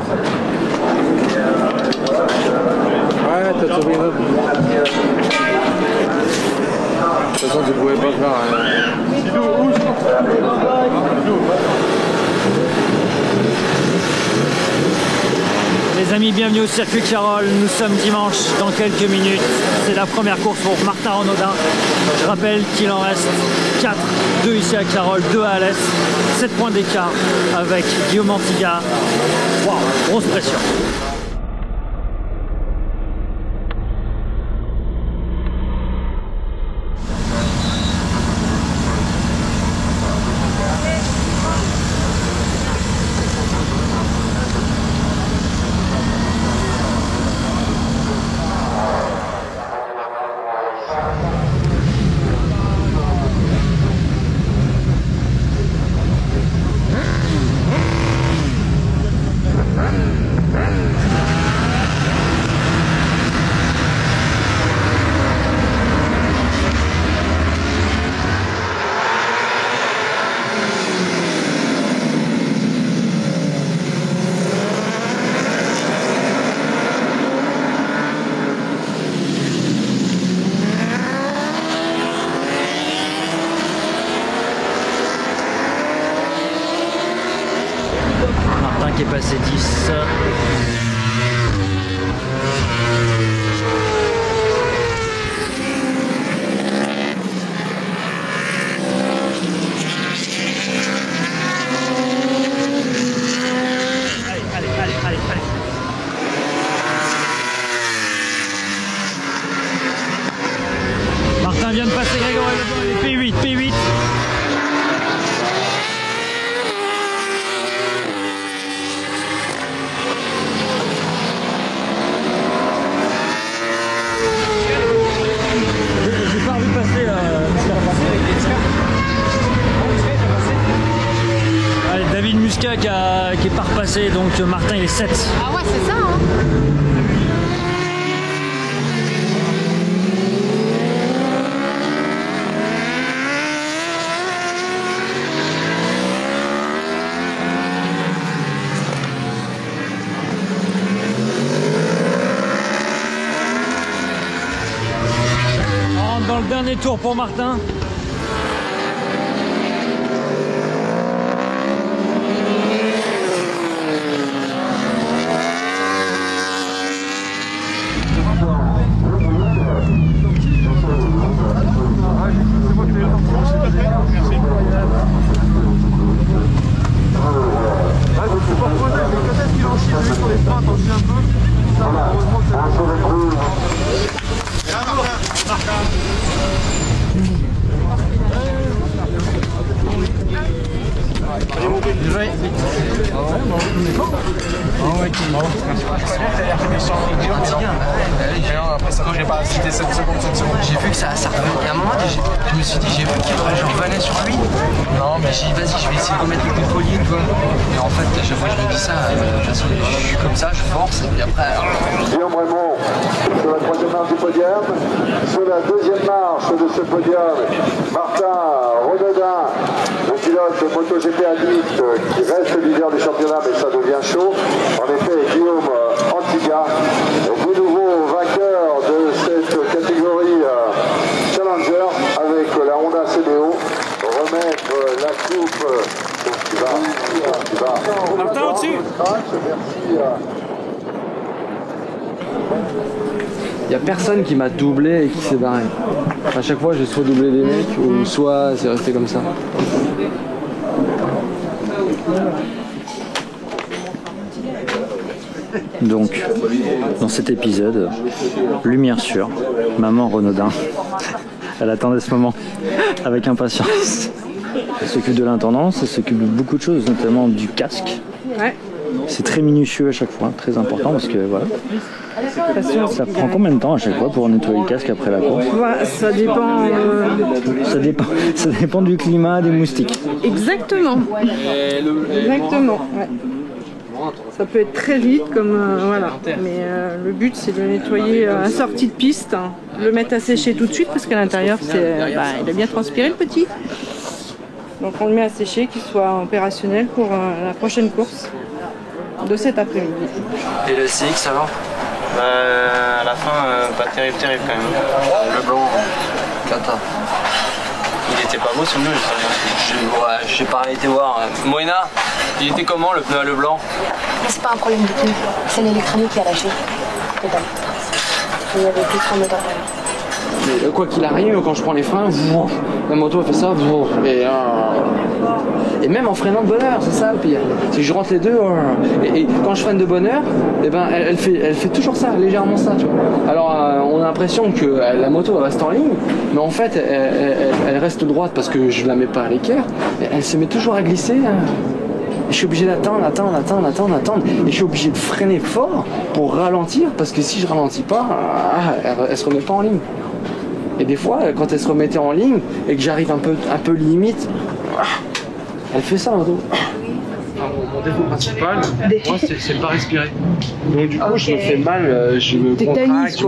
Ouais, t'as trouvé une autre. De toute façon, tu pouvais pas faire rien. Les amis, bienvenue au circuit Carole. Nous sommes dimanche dans quelques minutes. C'est la première course pour Martin Renaudin. Je rappelle qu'il en reste 4, 2 ici à Carole, 2 à Alès. 7 points d'écart avec Guillaume Antiga. Waouh, grosse pression. Qui est passé 10. Allez. Martin vient de passer Grégory, P8. David Muscat qui est pas repassé, donc Martin il est 7. Ah ouais, c'est ça, hein. On rentre dans le dernier tour pour Martin. J'ai vu que ça revenait. Il y a un moment, je me suis dit, j'ai vu qu'il revenait sur lui. Non, mais j'ai dit, vas-y, je vais essayer de mettre le coup de colline, quoi. Et en fait, chaque fois que je me dis ça, je suis comme ça, je force, et puis après. Guillaume Raymond sur la troisième marche du podium. Sur la deuxième marche de ce podium, Martin Renaudin, le pilote MotoGP Addict qui reste leader du championnat, mais ça devient chaud. En effet, Guillaume Antiga, de nouveau vainqueur de cette catégorie Challenger avec la Honda CBO. Remettre la coupe. Tu vas. Martin au-dessus. Merci. Il n'y a personne qui m'a doublé et qui s'est barré. À chaque fois, j'ai soit doublé des mecs ou soit c'est resté comme ça. Donc, dans cet épisode, lumière sûre, maman Renaudin, elle attendait ce moment avec impatience. Elle s'occupe de l'intendance, elle s'occupe de beaucoup de choses, notamment du casque. Ouais. C'est très minutieux à chaque fois, très important parce que voilà. Ça prend combien de temps à chaque fois pour nettoyer le casque après la course? Ouais, ça dépend. Ça dépend du climat, des moustiques. Exactement. Exactement. Ouais. Ça peut être très vite, comme voilà. Mais le but, c'est de le nettoyer à sortie de piste, hein. Le mettre à sécher tout de suite parce qu'à l'intérieur, il a bien transpiré le petit. Donc on le met à sécher, qu'il soit opérationnel pour la prochaine course. de cet après-midi. Et le CX alors? À la fin, pas terrible quand même. Le blanc, cata. Il était pas beau ce pneu, J'ai pas été voir. Moïna, il était comment le pneu à le blanc? C'est pas un problème de pneu, c'est l'électronique qui a lâché. Total. Il y avait plus son moteur. Mais quoi qu'il arrive, quand je prends les freins, la moto elle fait ça, et même en freinant de bonne heure, c'est ça le pire. Si je rentre les deux, et quand je freine de bonne heure, et ben elle fait toujours ça, légèrement ça, tu vois. Alors on a l'impression que la moto elle reste en ligne, mais en fait elle reste droite parce que je la mets pas à l'équerre, elle se met toujours à glisser. Je suis obligé d'attendre, et je suis obligé de freiner fort pour ralentir, parce que si je ralentis pas, elle se remet pas en ligne. Et des fois, quand elle se remettait en ligne et que j'arrive un peu limite, elle fait ça, l'auto. Mon défaut principal, moi, c'est de pas respirer. Donc du coup, je me fais mal, je me contracte,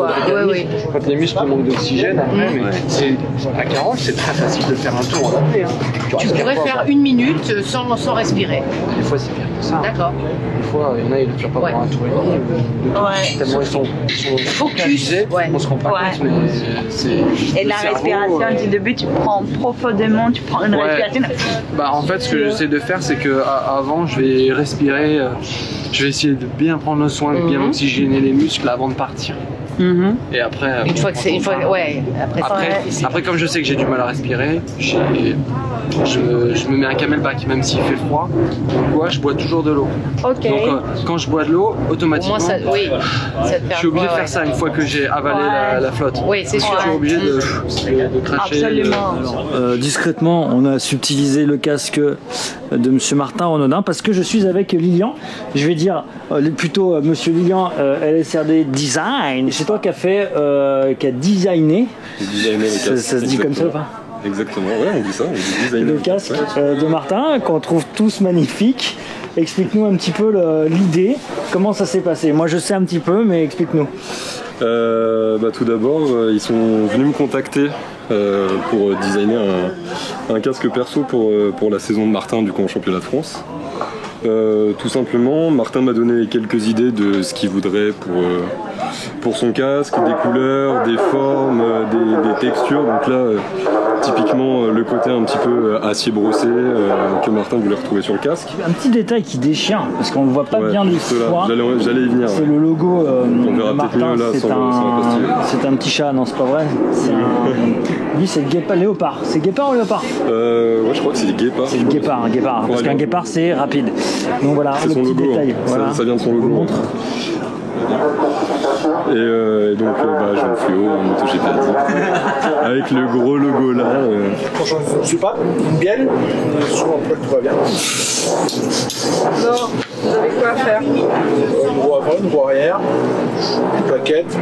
quand les muscles manquent d'oxygène, après, mais à 40, c'est très facile de faire un tour en apnée. Tu pourrais faire 1 minute sans respirer. Des fois, c'est pire que ça. D'accord. Des fois, il y en a, ils ne durent pas pour un tour et demi. Tellement ils sont focalisés, on se rend pas compte, mais c'est... Et la respiration, du début, tu prends profondément, tu prends une respiration. Bah en fait, ce que j'essaie de faire, c'est que avant, je vais respirer, je vais essayer de bien prendre soin, de bien oxygéner les muscles avant de partir. Et après, après, comme je sais que j'ai du mal à respirer, je me mets un camelback, même s'il fait froid. Donc je bois toujours de l'eau. Donc quand je bois de l'eau, automatiquement, je suis obligé de faire ça une fois que j'ai avalé la flotte. Oui, c'est sûr. Je suis obligé de cracher. Absolument. Discrètement, on a subtilisé le casque de Monsieur Martin Renaudin parce que je suis avec Lilian. Je vais dire plutôt Monsieur Lilian, LSRD Design. C'est toi qui a designé. Ça se dit comme ça ou pas? Exactement, ouais, on dit ça, on dit designer. Le casque de Martin, qu'on trouve tous magnifiques. Explique-nous un petit peu l'idée, comment ça s'est passé. Moi je sais un petit peu, mais explique-nous. Tout d'abord, ils sont venus me contacter pour designer un casque perso pour la saison de Martin du coup en championnat de France. Tout simplement, Martin m'a donné quelques idées de ce qu'il voudrait pour son casque, des couleurs, des formes, des textures. Donc là, typiquement le côté un petit peu acier brossé que Martin voulait retrouver sur le casque. Un petit détail qui déchire, parce qu'on ne le voit pas bien du soir. J'allais y venir. C'est le logo de Martin, c'est un petit chat, non c'est pas vrai. Lui c'est léopard. C'est guépard ou léopard? Ouais, je crois que c'est guépard. C'est le guépard, un guépard. Parce qu'un guépard c'est rapide. Donc voilà, le petit logo, détail. Voilà. Ça vient de son logo. Et donc je vais au fluo en MotoGP avec le gros logo là. Quand je ne suis pas une bielle, souvent tout va bien. Alors, vous avez quoi à faire? Une roue avant, une roue arrière, une plaquette.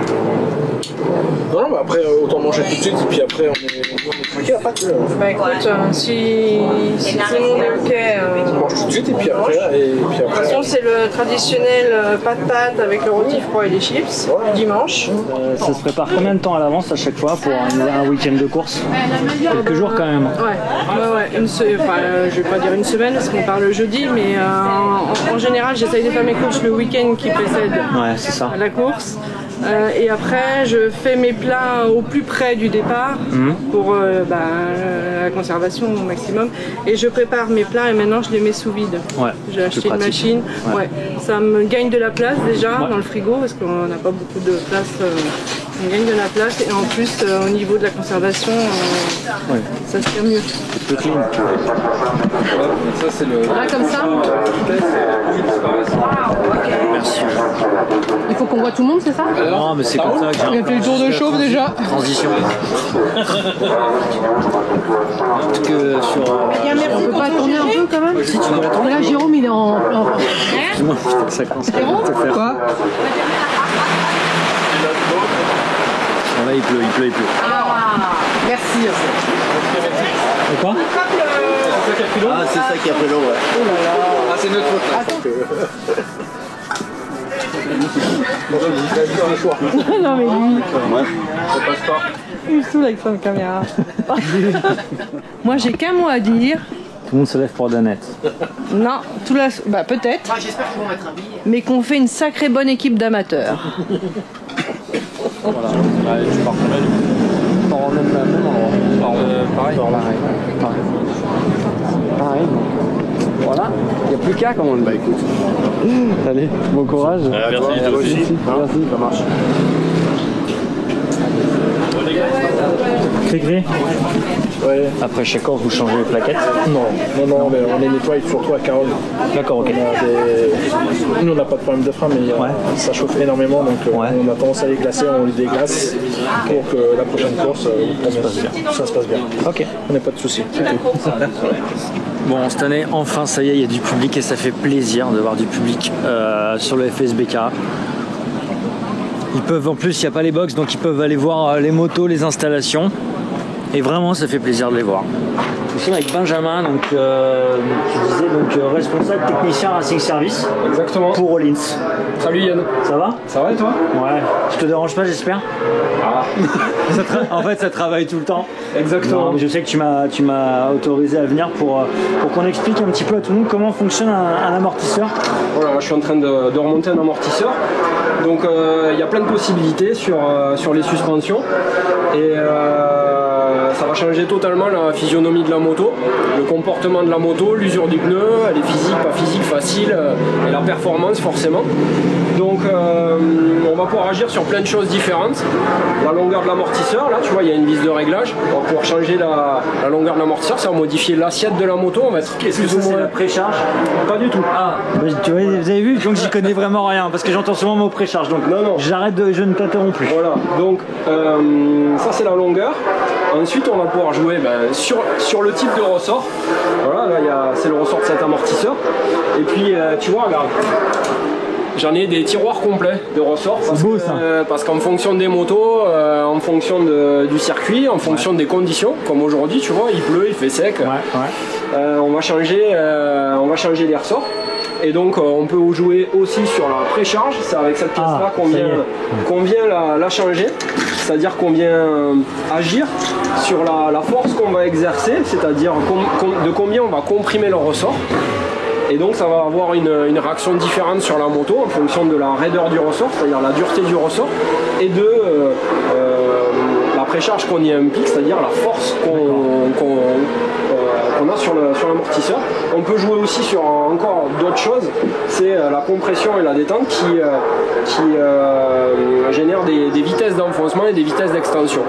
Non, mais après autant manger tout de suite et puis après on est tranquille à pâte. Bah écoute, si tout le monde est ok. On mange tout de suite et puis après. De toute façon, c'est le traditionnel pâte avec le rôti froid et les chips, dimanche. Ça se prépare combien de temps à l'avance à chaque fois pour un week-end de course? Quelques jours quand même. Ouais. Je vais pas dire une semaine parce qu'on parle le jeudi, mais en général, j'essaye de faire mes courses le week-end qui précède la course. Et après, je fais mes plats au plus près du départ pour la conservation au maximum. Et je prépare mes plats et maintenant je les mets sous vide. J'ai acheté une machine. Ça me gagne de la place déjà dans le frigo parce qu'on n'a pas beaucoup de place. On gagne de la place et en plus au niveau de la conservation, ça se tient mieux. C'est clean. Ça c'est le. Là comme ça. Merci. Il faut qu'on voit tout le monde, c'est ça? Non, mais c'est comme ça que j'ai. Il a fait le tour de chauffe déjà. Transition. Que sur. On peut pas tourner un peu quand même? Si tu veux la tourner. Là, Jérôme, il est en. Excuse-moi, ça commence à te faire. Quoi? Là, il pleut. Merci. Et quoi? Ah, c'est ça qui a pris l'eau, ouais. Oh là là. Ah, c'est notre faute. Non mais lui, Ça passe pas. il me saoule avec son caméra. Moi j'ai qu'un mot à dire, Tout le monde se lève pour Danette. Non, bah peut-être. J'espère qu'ils vont mettre un billet. Mais qu'on fait une sacrée bonne équipe d'amateurs. Voilà. Tu pars combien du coup? T'en remènes même endroit. Pareil. Voilà. Il n'y a plus qu'à comme on dit. Bah écoute. Allez, bon courage. Merci, toi aussi. Merci, ça marche. Cré-cré. Ouais. Après chaque course, vous changez les plaquettes? Non, mais on les nettoie surtout à Carole. D'accord, ok. Nous, on n'a pas de problème de frein, mais ça chauffe énormément, donc on a tendance à les glacer, on les déglace pour que la prochaine course, ça se passe bien. Ok. On n'a pas de soucis. Bon, cette année, enfin, ça y est, il y a du public et ça fait plaisir de voir du public sur le FSBK. Ils peuvent, en plus, il n'y a pas les box, donc ils peuvent aller voir les motos, les installations. Et vraiment, ça fait plaisir de les voir. Nous sommes avec Benjamin, donc, tu disais responsable technicien Racing Service. Exactement. Pour Rollins. Salut Yann. Ça va? Ça va et toi? Ouais. Je te dérange pas, j'espère? Ah. En fait, ça travaille tout le temps. Exactement. Non, mais je sais que tu m'as autorisé à venir pour qu'on explique un petit peu à tout le monde comment fonctionne un amortisseur. Voilà, je suis en train de remonter un amortisseur. Donc il y a plein de possibilités sur les suspensions. Et ça va changer totalement la physionomie de la moto, le comportement de la moto, l'usure du pneu, elle est physique, pas physique, facile, et la performance forcément. Donc on va pouvoir agir sur plein de choses différentes. La longueur de l'amortisseur, là tu vois il y a une vis de réglage, on va pouvoir changer la longueur de l'amortisseur, ça va modifier l'assiette de la moto, on va être Est-ce que ça c'est la précharge? Pas du tout. Ah, bah, tu vois, vous avez vu, donc j'y connais vraiment rien, parce que j'entends souvent le mot précharge, donc non. Je ne t'interromps plus. Voilà, donc ça c'est la longueur. Ensuite on va pouvoir jouer sur le type de ressort. Voilà, là c'est le ressort de cet amortisseur. Et puis tu vois, regarde. J'en ai des tiroirs complets de ressorts parce qu'en fonction des motos, en fonction du circuit, en fonction des conditions, comme aujourd'hui, tu vois, il pleut, il fait sec, on va changer les ressorts. Et donc on peut jouer aussi sur la précharge, c'est avec cette pièce là qu'on vient la changer, c'est-à-dire qu'on vient agir sur la force qu'on va exercer, c'est-à-dire de combien on va comprimer le ressort. Et donc ça va avoir une réaction différente sur la moto en fonction de la raideur du ressort, c'est-à-dire la dureté du ressort, et de la précharge qu'on y implique, c'est-à-dire la force qu'on a sur l'amortisseur. On peut jouer aussi sur encore d'autres choses, c'est la compression et la détente qui génèrent des vitesses d'enfoncement et des vitesses d'extension.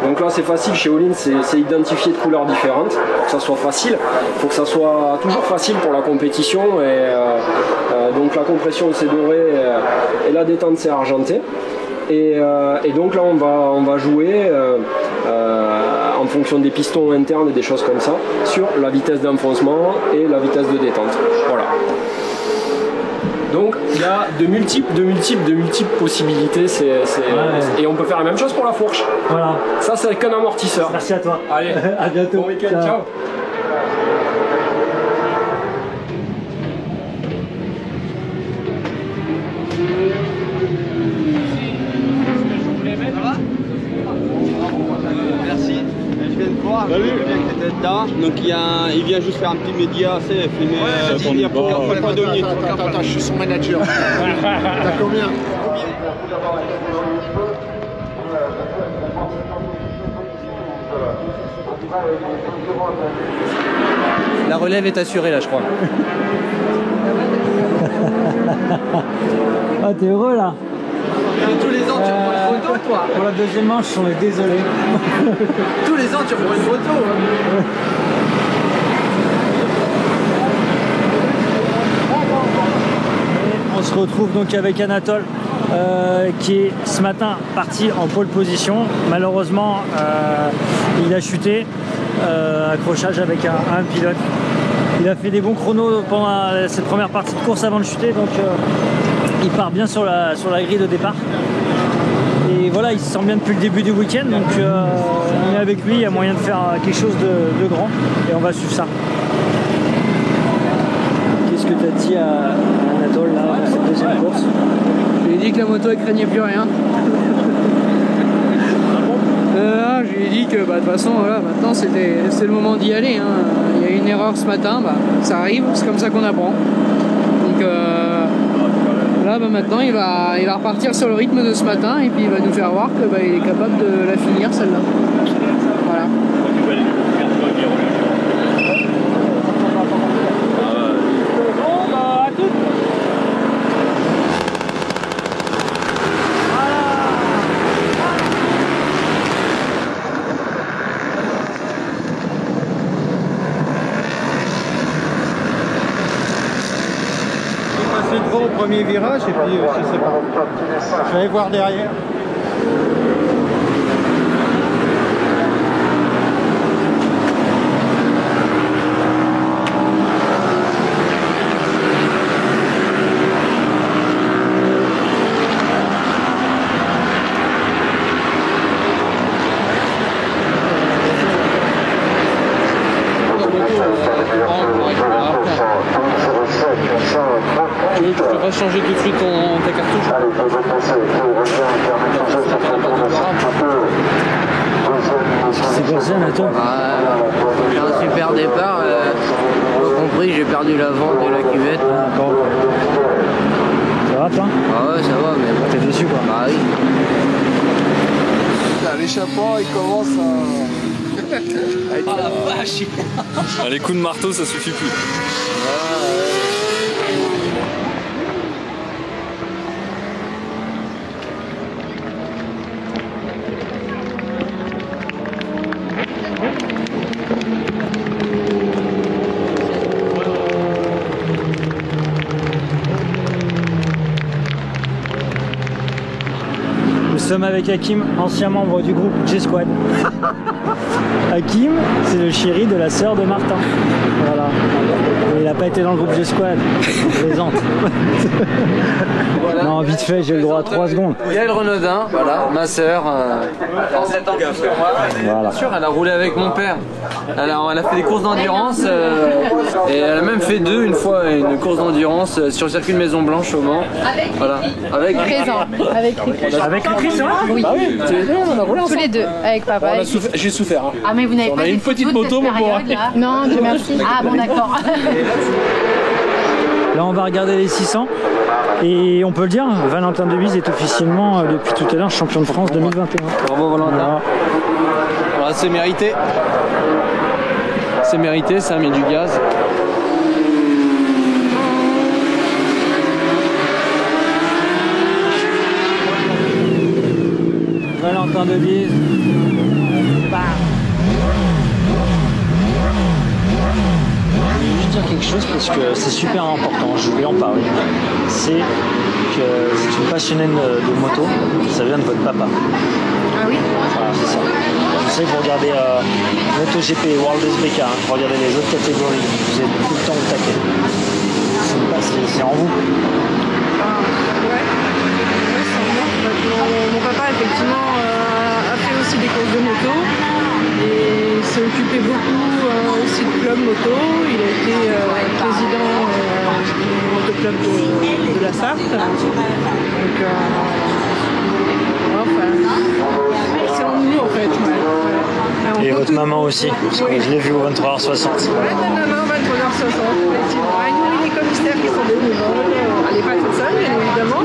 Donc là c'est facile, chez All-in c'est identifié de couleurs différentes, pour que ça soit facile, il faut que ça soit toujours facile pour la compétition, et donc la compression c'est doré et la détente c'est argenté. Et donc là on va jouer en fonction des pistons internes et des choses comme ça sur la vitesse d'enfoncement et la vitesse de détente. Voilà. Donc il y a de multiples possibilités, et on peut faire la même chose pour la fourche. Voilà. Ça c'est qu'un amortisseur. Merci à toi. Allez, à bientôt. Bon week-end, ciao. Merci, je viens de voir, je viens que t'étais dedans. Donc il vient juste faire un petit média, c'est filmer il y a pas 2 minutes. Attends, je suis son manager. T'as combien? La relève est assurée là je crois. Ah t'es heureux là? Tous les ans tu reprends une photo toi. Pour la deuxième manche on est désolé. Tous les ans tu reprends une photo. On se retrouve donc avec Anatole qui est ce matin parti en pole position. Malheureusement il a chuté, accrochage avec un pilote. Il a fait des bons chronos pendant cette première partie de course avant de chuter, donc il part bien sur la grille de départ. Et voilà, il se sent bien depuis le début du week-end, donc on est avec lui, il y a moyen de faire quelque chose de grand et on va suivre ça. Qu'est-ce que tu as dit à Anatole là dans cette deuxième course? Je lui ai dit que la moto elle craignait plus rien. Je lui ai dit que de toute façon voilà, maintenant c'était le moment d'y aller. Hein. Il y a une erreur ce matin, bah, ça arrive, c'est comme ça qu'on apprend. Donc là maintenant il va repartir sur le rythme de ce matin et puis il va nous faire voir qu'il est capable de la finir celle-là. Voilà. Au premier virage et puis je sais pas. Je vais aller voir derrière. Tu peux pas changer tout de suite ta cartouche? C'est pour ça, Nathan. J'ai un super départ. Compris, j'ai perdu la vente de la cuvette. Ça va, toi? Ah ouais, ça va, mais bon. T'es déçu, quoi? Bah oui. L'échappement, il commence à... Ah la vache. Les coups de marteau, ça suffit plus. Nous sommes avec Hakim, ancien membre du groupe G-Squad. Hakim, c'est le chéri de la sœur de Martin. Voilà. Et il n'a pas été dans le groupe G-Squad. Je plaisante. Voilà. Non, vite fait, j'ai le droit à 3 secondes. Yael Renaudin, voilà, ma sœur, en 7 ans plus que moi. Voilà. Bien sûr, elle a roulé avec mon père. Elle a fait des courses d'endurance et elle a même fait une fois une course d'endurance sur le circuit de Maison Blanche au Mans. Voilà. Avec Présent, avec Chris. Avec le Chris, hein? Oui. Bah oui, on a roulé Tous ensemble. les deux, avec papa. J'ai souffert. Hein. Ah mais vous n'avez On pas a des une petite photos de moto, cette mon pauvre. période, là? Non, Dieu merci. Ah bon, d'accord. Là, on va regarder les 600. Et on peut le dire, Valentin Debise est officiellement, depuis tout à l'heure, champion de France 2021. Bravo Valentin. Voilà, c'est mérité. C'est mérité, ça a mis du gaz. Valentin Debise. Je vais juste dire quelque chose parce que c'est super important, je voulais en parler. C'est que c'est une passionnée de moto, ça vient de votre papa. Ah oui? Voilà, c'est ça. Je sais que vous regardez MotoGP, World SBK, hein, vous regardez les autres catégories, vous êtes tout le temps au taquet. C'est en vous. Mon papa, effectivement, a fait aussi des courses de moto et s'est occupé beaucoup aussi de club moto. Il a été président du motoclub de la Sarthe. Donc, c'est en nous en fait. Ouais. Et votre maman aussi, parce que je l'ai vu au 23h60. Ouais, ma maman, 23h60, effectivement. Et nous, les commissaires qui sont bénévoles. Elle n'est pas toute seule, bien évidemment.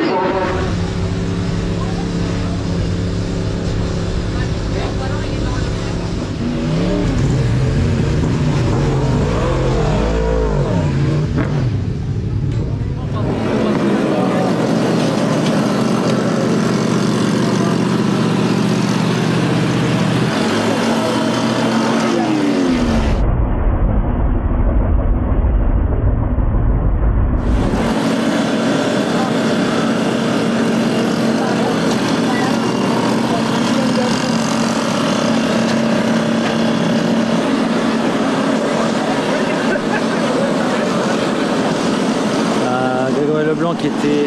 Leblanc qui était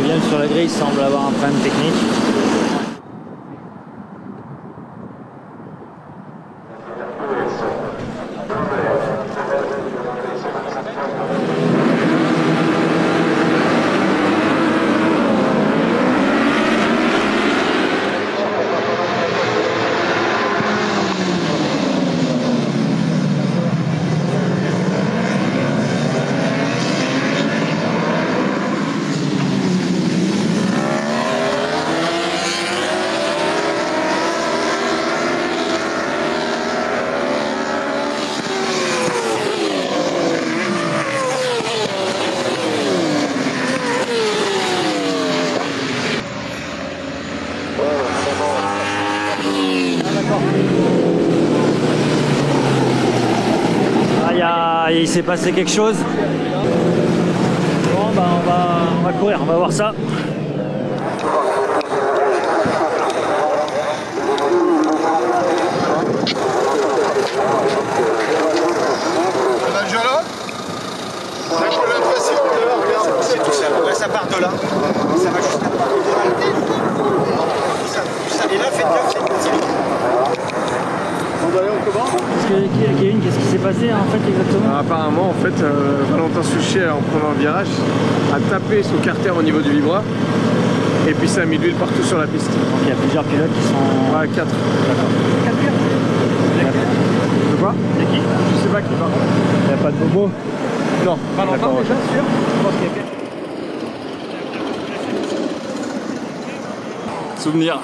9ème sur la grille semble avoir un problème technique. y est, il s'est passé quelque chose. Bon, bah, on va courir, on va voir ça. C'est tout ça. Là, ça part de là. Ça va juste là. Et là, faites gaffe. Kevin, qu'est-ce qui s'est passé en fait exactement? Apparemment, en fait, Valentin Suchet, en prenant un virage, a tapé son carter au niveau du vibra. Et puis ça a mis de l'huile partout sur la piste. Donc il y a plusieurs pilotes qui sont... Ouais, 4. D'accord. 4 pilotes. De quoi? C'est qui? Je sais pas qui par contre. Il n'y a pas de bobo? Non. Valentin déjà, sûr? Je pense qu'il y a bien. Souvenir.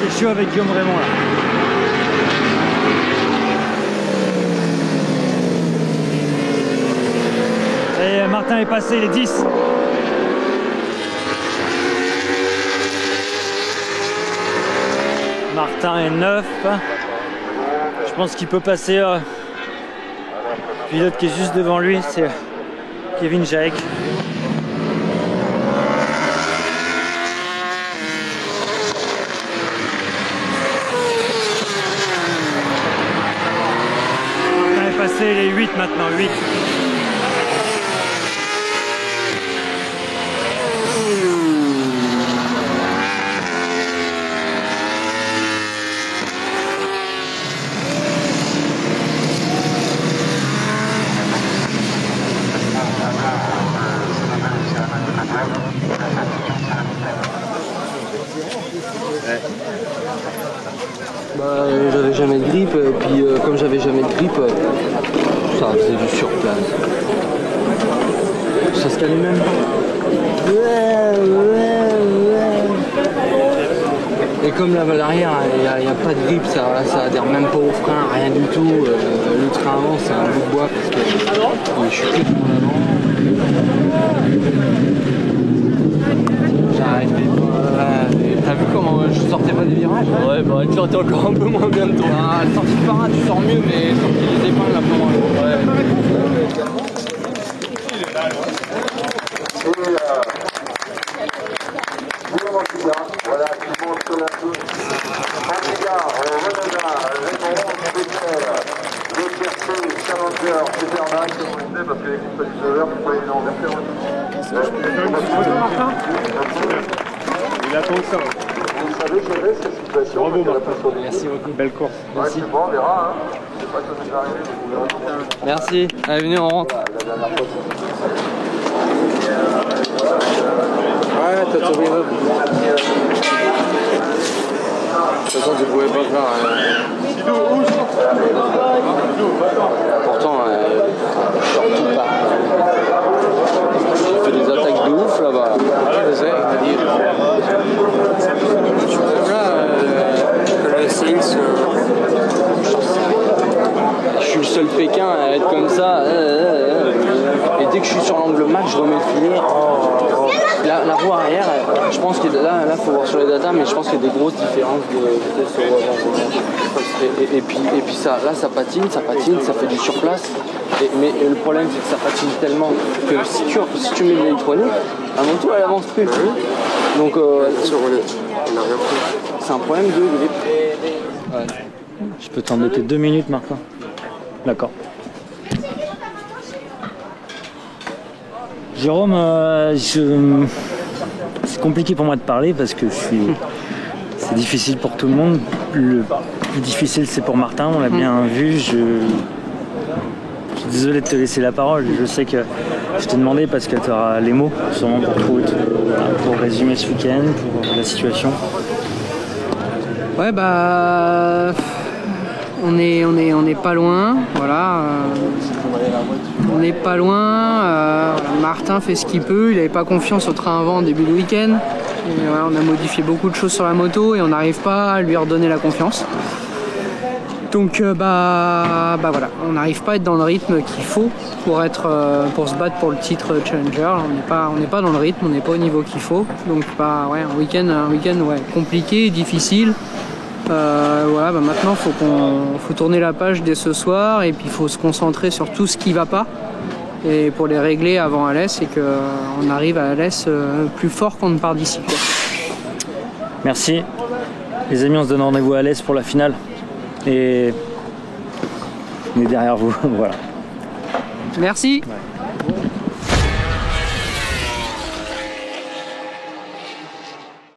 Je suis avec Guillaume Raymond là. Et Martin est passé les 10. Martin est 9. Je pense qu'il peut passer. Puis l'autre qui est juste devant lui, c'est Kevin Jaek. C'est les 8 maintenant, 8. Bah, j'avais jamais de grippe, puis comme j'avais jamais de grippe, ça faisait du surplace. Ça se calme même pas. Et comme là à l'arrière, il n'y a pas de grippe, ça adhère même pas au frein, rien du tout. Le train avant, c'est un bout de bois parce que je suis plus en avant. J'arrive pas. T'as vu comment je sortais pas des virages? Ouais, bah tu sortais encore un peu moins bien de toi. Ah, la sortie de parade, tu sors mieux, mais sortie des épingles un peu moins. Ouais. Voilà, qui monte sur la touche. Antigard, Renaudat, Raymond, Pétel, le Challenger, Supermax, comme on disait, parce que l'équipe Paliseur, vous pouvez en verser Il attend que ça. Vous savez gérer ces situations. Bravo Martin, merci beaucoup, belle course. Merci. Bon, on verra. Hein. Je sais pas quand c'est arrivé, mais vous verrez. Merci, allez venez on rentre. Ouais, t'as trouvé là. De toute façon, tu pouvais pas faire. Pourtant, surtout pas. J'ai fait des attaques de ouf là-bas. Je sais, il m'a dit. Le Saints. Je suis le seul Pékin à être comme ça. Et dès que je suis sur l'angle max, je remets le filet. La roue arrière, je pense que là, faut voir sur les datas, mais je pense qu'il y a des grosses différences de vitesse au avant. Et puis ça, là, ça patine, ça fait du surplace. Mais le problème, c'est que ça patine tellement que si tu mets de l'électronique, la moto, elle avance plus. Donc, c'est un problème de grip. Ouais. Je peux t'embêter 2 minutes, Martin. D'accord. Jérôme, c'est compliqué pour moi de parler parce que c'est difficile pour tout le monde. Le plus difficile, c'est pour Martin, on l'a bien vu. Je suis désolé de te laisser la parole. Je sais que je t'ai demandé parce que tu auras les mots sûrement pour résumer ce week-end, pour la situation. Ouais, bah... On n'est pas loin, voilà. On n'est pas loin. Martin fait ce qu'il peut. Il n'avait pas confiance au train avant en début de week-end. Et voilà, on a modifié beaucoup de choses sur la moto et on n'arrive pas à lui redonner la confiance. Donc bah voilà, on n'arrive pas à être dans le rythme qu'il faut pour se battre pour le titre Challenger. On n'est pas dans le rythme, on n'est pas au niveau qu'il faut. Donc bah ouais, un week-end ouais, compliqué, difficile. Voilà, bah maintenant faut tourner la page dès ce soir et puis il faut se concentrer sur tout ce qui va pas et pour les régler avant Alès et qu'on arrive à Alès plus fort qu'on ne part d'ici. Merci les amis, on se donne rendez-vous à Alès pour la finale et on est derrière vous. Voilà. Merci. Ouais.